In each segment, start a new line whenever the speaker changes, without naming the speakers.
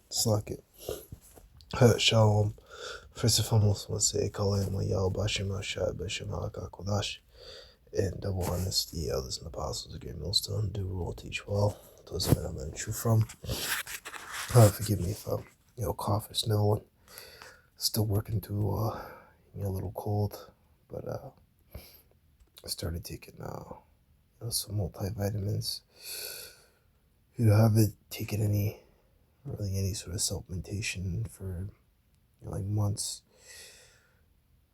Slack it. Shalom. First and foremost, I want to say Kohen Yahweh Bashem Hashai Bashem Kodash. In double honesty, elders and apostles, a great millstone, do rule, teach well. Those men I'm learning truth from. Forgive me if I'm, cough or sniffling. Still working through, a little cold, but I started taking, some multivitamins. I haven't taken any sort of supplementation for like months,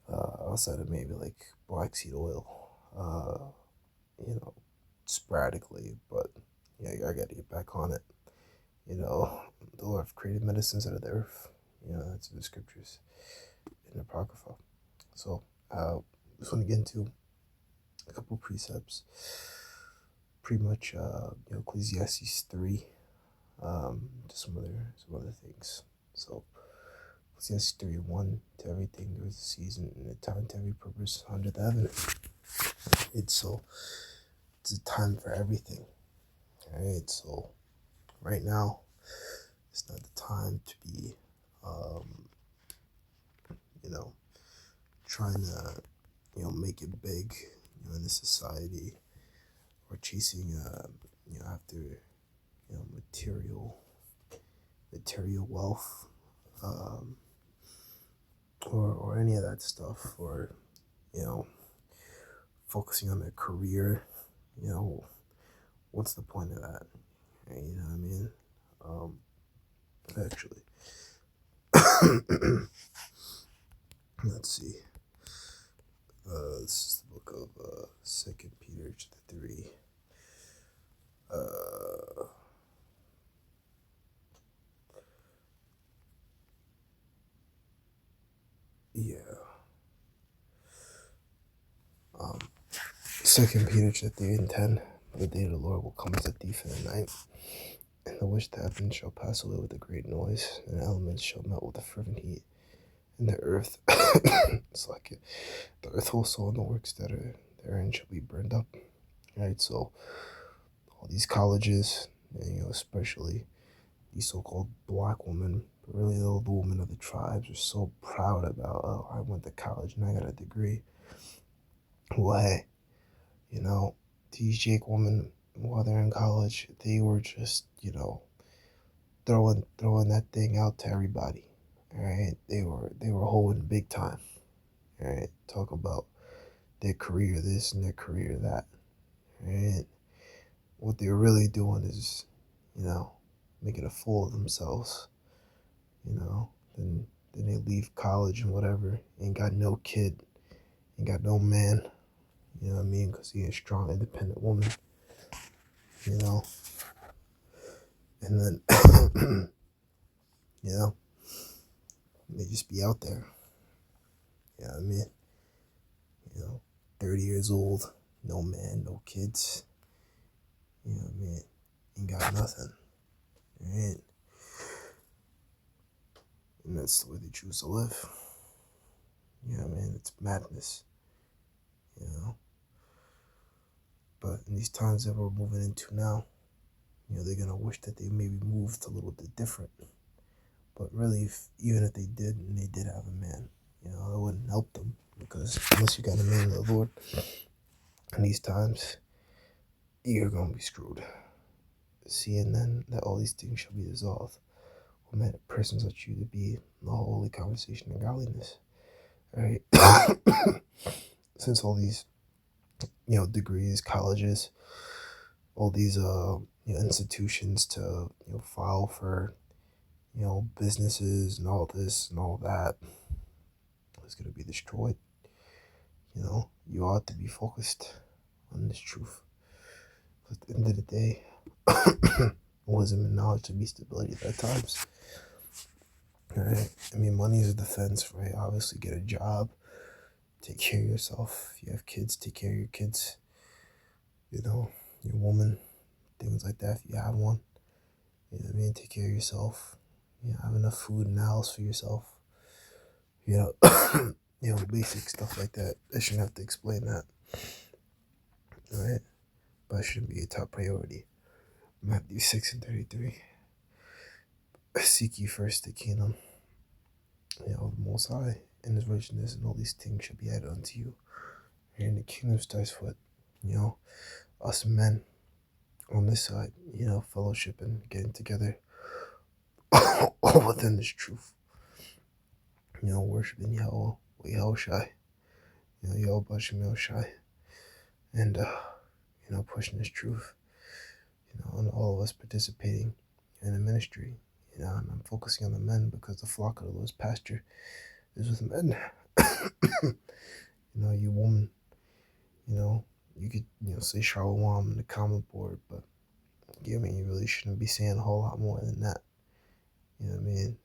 outside of maybe like black seed oil, sporadically, but yeah, I gotta get back on it. The Lord created medicines out of the earth. That's in the scriptures, in the Apocrypha. So, just want to get into a couple precepts. Pretty much, Ecclesiastes 3, just some other things. So, Ecclesiastes 3:1, to everything there is a season and a time to every purpose under the heaven. It's a time for everything. Alright, so right now it's not the time to be trying to make it big in the society, or chasing after material wealth, or any of that stuff, or focusing on their career. What's the point of that? You know what I mean? Actually, let's see. This is the book of 2 Peter chapter 3. Yeah. 2 Peter chapter 3 and 10. The day of the Lord will come as a thief in the night, and the which the heavens shall pass away with a great noise, and the elements shall melt with a fervent heat, and the earth, it's like it, the earth also, and the works that are therein shall be burned up. Right, so all these colleges, and, especially these so-called black women, but really the women of the tribes, are so proud about, oh, I went to college and I got a degree. Well, hey, these Jake women, while they're in college, they were just, throwing that thing out to everybody. All right, they were holding big time. All right, talk about their career this and their career that. All right, what they're really doing is, making a fool of themselves. Then they leave college and whatever, ain't got no kid, ain't got no man. You know what I mean? Because he's a strong, independent woman. And then, they just be out there. You know what I mean? 30 years old, no man, no kids. You know what I mean? Ain't got nothing. Right? And that's the way they choose to live. You know what I mean? It's madness. But in these times that we're moving into now, they're going to wish that they maybe moved a little bit different. But really, even if they did, and they did have a man, it wouldn't help them, because unless you got a man of the Lord in these times, you're going to be screwed. Seeing then that all these things shall be dissolved, what man a person such you to be in the holy conversation and godliness. All right. Since all these, degrees, colleges, all these, institutions to, file for, businesses and all this and all that, is going to be destroyed. You ought to be focused on this truth. At the end of the day, wisdom and knowledge to be stability at times. All right. I mean, money is a defense, right? Obviously, get a job, take care of yourself. If you have kids, take care of your kids. Your woman, things like that. If you have one, take care of yourself. Have enough food in the house for yourself. Basic stuff like that. I shouldn't have to explain that. All right, but it shouldn't be a top priority. Matthew 6:33. Seek ye first the kingdom, the Most High, and His righteousness, and all these things shall be added unto you. And the kingdom starts with, us men on this side, fellowship and getting together all within this truth. Worshiping Yahushai, Yahweh Shem Shai, and pushing this truth. And all of us participating in the ministry. And I'm focusing on the men because the flock of the Lord's pasture is with men. You woman, you could say Shalom in the comment board, but you really shouldn't be saying a whole lot more than that. You know what I mean?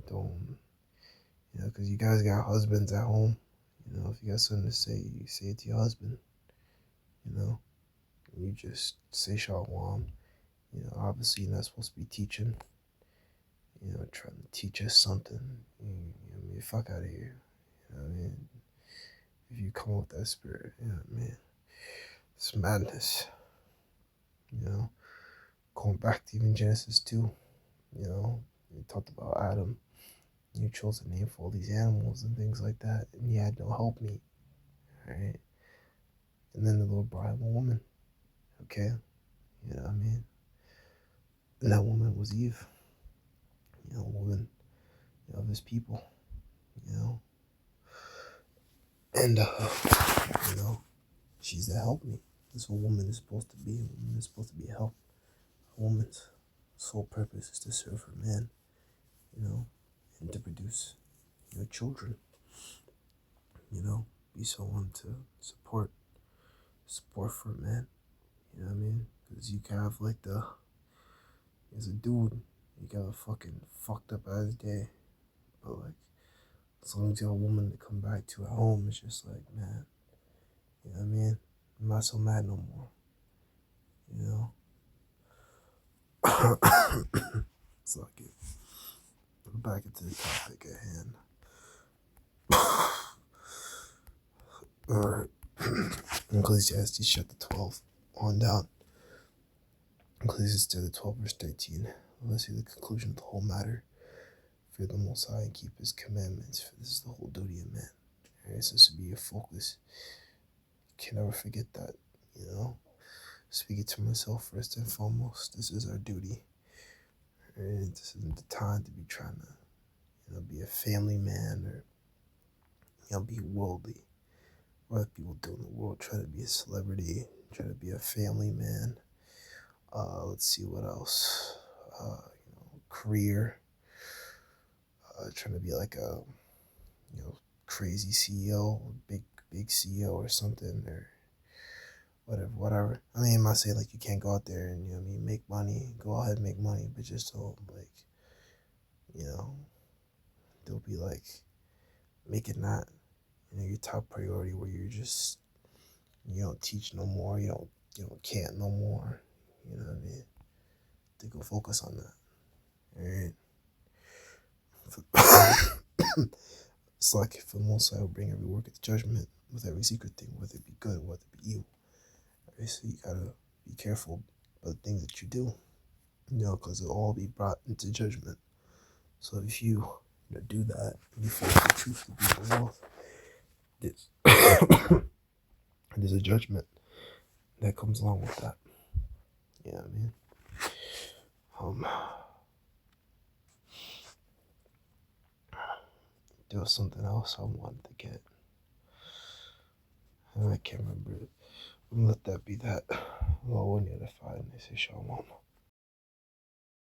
Don't, because you guys got husbands at home. If you got something to say, you say it to your husband. You just say Shalom. Obviously you're not supposed to be teaching. Trying to teach us something. Fuck out of here. If you come with that spirit, it's madness. Going back to even Genesis 2, you talked about Adam. You chose a name for all these animals and things like that, and he had no helpmeet, right? And then the Lord brought him a woman, okay? And that woman was Eve, woman of his people, and, she's the helpmeet. That's what a woman is supposed to be. A woman is supposed to be a help. A woman's sole purpose is to serve her man, and to produce, children, be someone to support for a man, because you can have as a dude, you got a fucking fucked up ass day, but as long as you have a woman to come back to at home, it's just man, I'm not so mad no more, It's it. Back into the topic at hand. Alright. Ecclesiastes chapter 12 on down. Ecclesiastes chapter 12 verse 13. Let's see the conclusion of the whole matter. Fear the Most High and keep His commandments, for this is the whole duty of man. Alright, so this should be your focus. You can never forget that, Speaking to myself first and foremost, this is our duty. Alright, this isn't the time to be trying to, be a family man or, be worldly. What other people do in the world, try to be a celebrity, try to be a family man. Let's see what else. Career. Trying to be like a, crazy CEO, big CEO or something, or whatever. I'm not saying you can't go out there and, make money, go ahead and make money, but just don't they'll be making that, your top priority, where you're just, you don't teach no more, you don't can't no more, to go focus on that. Alright. It's for the Most High will bring every work into judgment with every secret thing, whether it be good or whether it be evil. Alright, so you gotta be careful about the things that you do, because it'll all be brought into judgment. So if you do that, and you force the truth to be the world, there's a judgment that comes along with that. You know what I mean? There was something else I wanted to get, and I can't remember it. I'm gonna let that be that. Well, when you're the fire, and they say Shalom.